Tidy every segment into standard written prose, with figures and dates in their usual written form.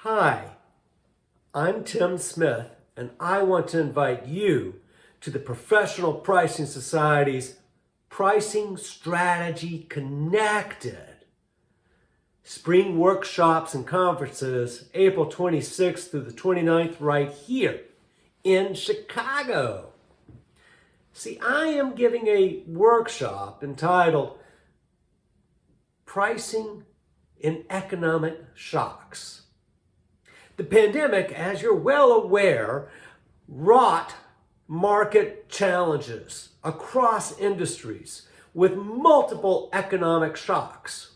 Hi, I'm Tim Smith, and I want to invite you to the Professional Pricing Society's Pricing Strategy Connected Spring Workshops and Conferences, April 26th through the 29th, right here in Chicago. See, I am giving a workshop entitled Pricing in Economic Shocks. The pandemic, as you're well aware, wrought market challenges across industries with multiple economic shocks.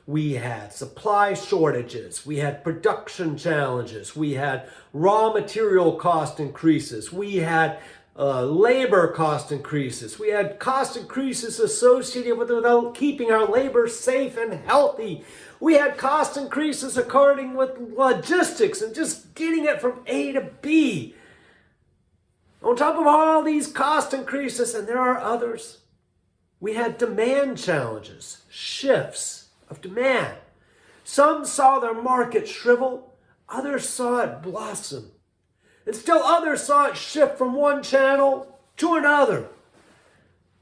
We had supply shortages, we had production challenges, we had raw material cost increases, we had labor cost increases, we had cost increases associated with keeping our labor safe and healthy. We had cost increases according with logistics and just getting it from A to B. On top of all these cost increases, and there are others, we had demand challenges, shifts of demand. Some saw their market shrivel, others saw it blossom, and still others saw it shift from one channel to another.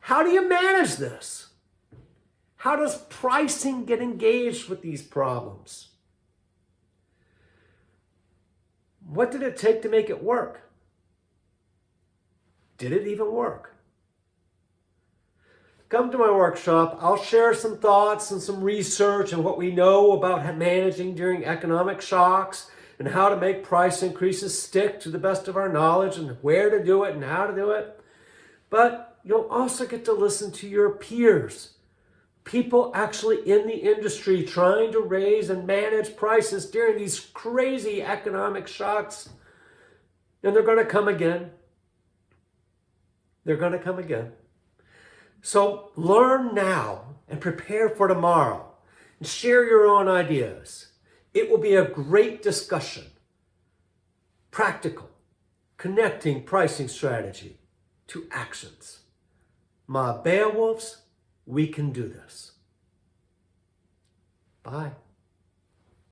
How do you manage this? How does pricing get engaged with these problems? What did it take to make it work? Did it even work? Come to my workshop. I'll share some thoughts and some research and what we know about managing during economic shocks and how to make price increases stick to the best of our knowledge and where to do it and how to do it. But you'll also get to listen to your peers, people actually in the industry trying to raise and manage prices during these crazy economic shocks. And they're going to come again. They're going to come again. So learn now and prepare for tomorrow and share your own ideas. It will be a great discussion. Practical, connecting pricing strategy to actions. My Beowulfs, we can do this. Bye.